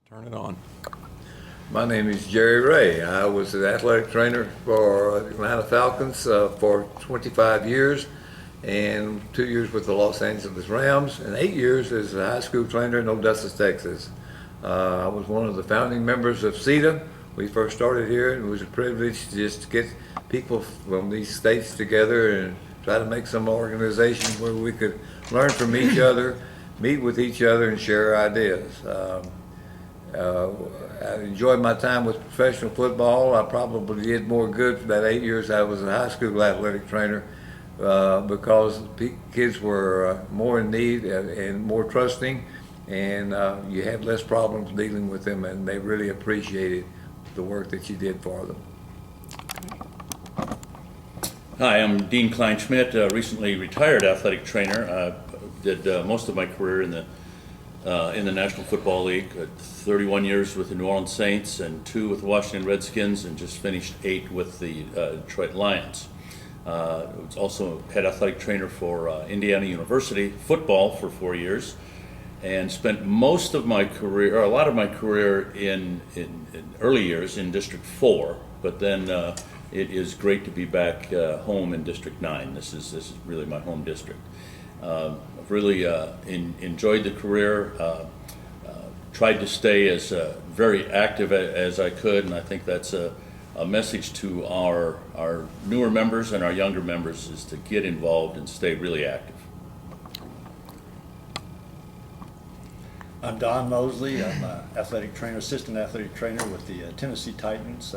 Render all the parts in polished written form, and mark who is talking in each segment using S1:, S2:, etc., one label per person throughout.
S1: Turn it on.
S2: My name is Jerry Ray. I was an athletic trainer for the Atlanta Falcons for 25 years and 2 years with the Los Angeles Rams and 8 years as a high school trainer in Odessa, Texas. I was one of the founding members of SEATA. We first started here and it was a privilege just to get people from these states together and try to make some organization where we could learn from each other, meet with each other, and share ideas. I enjoyed my time with professional football. I probably did more good for that 8 years I was a high school athletic trainer because kids were more in need and more trusting, and you had less problems dealing with them, and they really appreciated the work that you did for them.
S3: Hi, I'm Dean Kleinschmidt, recently retired athletic trainer. Did most of my career in the National Football League, 31 years with the New Orleans Saints and 2 with the Washington Redskins, and just finished 8 with the Detroit Lions. Was also head athletic trainer for Indiana University football for 4 years, and spent most of my career, or a lot of my career in early years in District 4, but then it is great to be back home in District 9. This is really my home district. I've really enjoyed the career, tried to stay as very active as I could, and I think that's a message to our newer members and our younger members, is to get involved and stay really active.
S4: I'm Don Mosley. I'm an athletic trainer, assistant athletic trainer with the Tennessee Titans.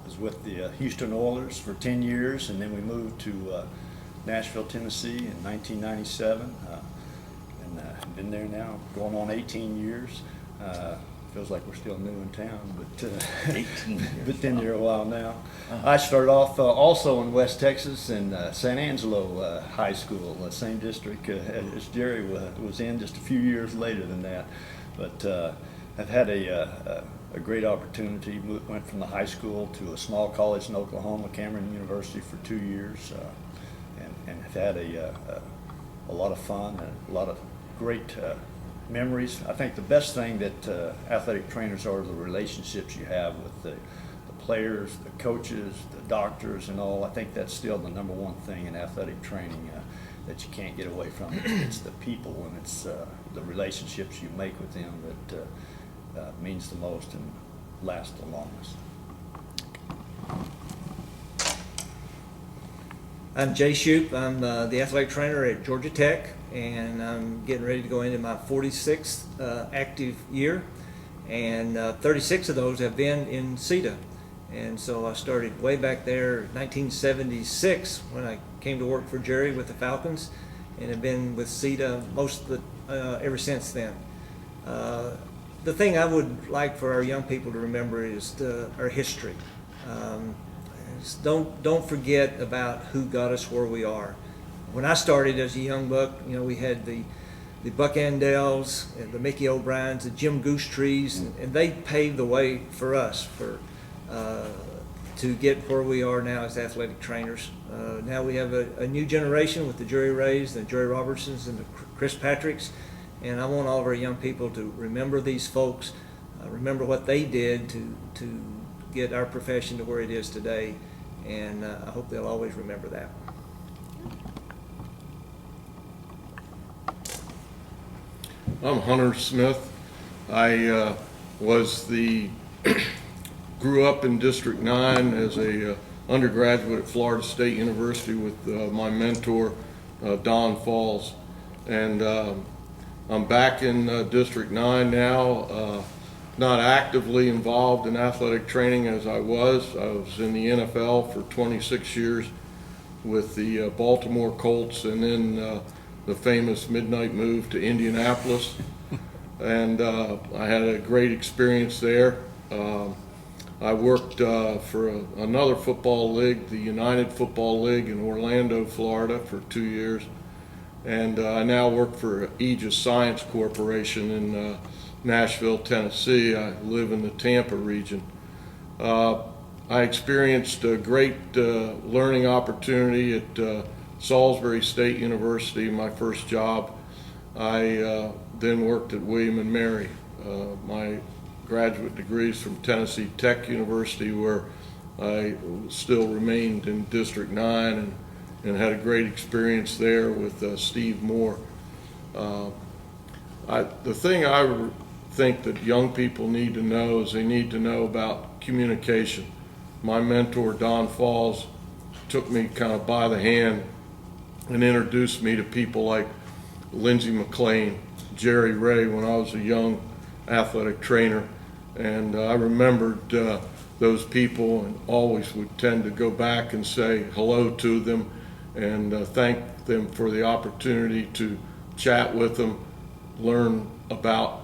S4: Was with the Houston Oilers for 10 years, and then we moved to Nashville, Tennessee in 1997, and been there now going on 18 years. Feels like we're still new in town, but
S3: 18 years.
S4: But been there a while now. I started off also in West Texas in San Angelo High School, the same district as Jerry was in, just a few years later than that. But I've had a great opportunity. Went from the high school to a small college in Oklahoma, Cameron University, for 2 years. And have had a lot of fun and a lot of great memories. I think the best thing that athletic trainers are the relationships you have with the players, the coaches, the doctors, and all. I think that's still the number one thing in athletic training that you can't get away from. It's the people, and it's the relationships you make with them that means the most and lasts the longest.
S5: I'm Jay Shoup. I'm the athletic trainer at Georgia Tech, and I'm getting ready to go into my 46th active year, and 36 of those have been in SEATA. And so I started way back there, 1976, when I came to work for Jerry with the Falcons, and have been with SEATA most of ever since then. The thing I would like for our young people to remember is our history. Don't forget about who got us where we are. When I started as a young buck, we had the Buck Andels, and the Mickey O'Briens, the Jim Goostrees, and they paved the way for us to get where we are now as athletic trainers. Now we have a new generation with the Jerry Rays, the Jerry Robertsons, and the Chris Patricks, and I want all of our young people to remember these folks, remember what they did to get our profession to where it is today, and I hope they'll always remember that.
S6: I'm Hunter Smith. I grew up in District 9 as a undergraduate at Florida State University with my mentor, Don Falls, and I'm back in District 9 now. Not actively involved in athletic training as I was. I was in the NFL for 26 years with the Baltimore Colts, and then the famous midnight move to Indianapolis. And I had a great experience there. I worked for another football league, the United Football League in Orlando, Florida, for 2 years. And I now work for Aegis Science Corporation in Nashville, Tennessee. I live in the Tampa region. I experienced a great learning opportunity at Salisbury State University, my first job. I then worked at William & Mary My graduate degrees from Tennessee Tech University, where I still remained in District 9 and had a great experience there with Steve Moore. The thing I think that young people need to know is they need to know about communication. My mentor, Don Falls, took me kind of by the hand and introduced me to people like Lindsey McLean, Jerry Ray, when I was a young athletic trainer. And I remembered those people and always would tend to go back and say hello to them and thank them for the opportunity to chat with them, learn about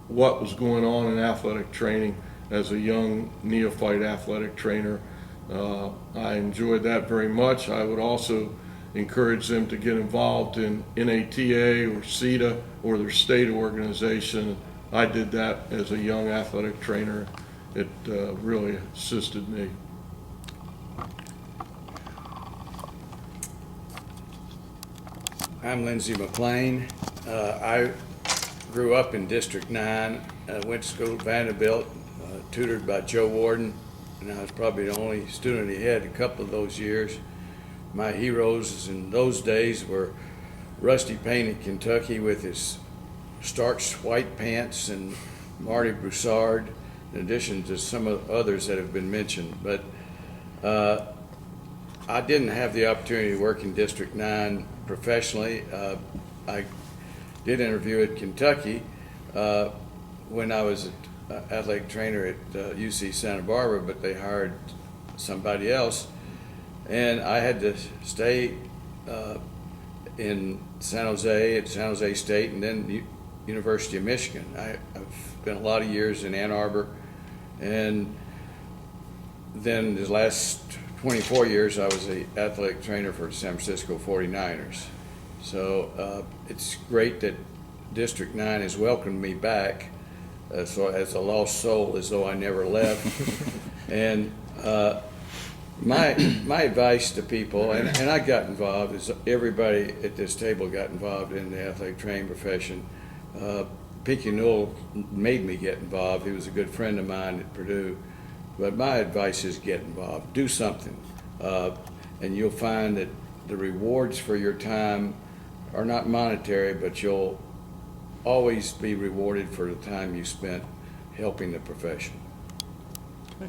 S6: what was going on in athletic training as a young neophyte athletic trainer. I enjoyed that very much. I would also encourage them to get involved in EATA or SEATA or their state organization. I did that as a young athletic trainer. It really assisted me.
S1: I'm Lindsey McLean. I grew up in District 9, went to school at Vanderbilt, tutored by Joe Warden, and I was probably the only student he had a couple of those years. My heroes in those days were Rusty Payne in Kentucky with his starched white pants and Marty Broussard, in addition to some of the others that have been mentioned. But I didn't have the opportunity to work in District 9 professionally. I did interview at Kentucky when I was an athletic trainer at UC Santa Barbara, but they hired somebody else. And I had to stay in San Jose, at San Jose State, and then University of Michigan. I've spent a lot of years in Ann Arbor, and then the last 24 years I was an athletic trainer for San Francisco 49ers. So it's great that District 9 has welcomed me back so as a lost soul, as though I never left. And my advice to people, and I got involved, as everybody at this table got involved in the athletic training profession. Pinky Newell made me get involved. He was a good friend of mine at Purdue. But my advice is get involved. Do something. And you'll find that the rewards for your time are not monetary, but you'll always be rewarded for the time you spent helping the profession.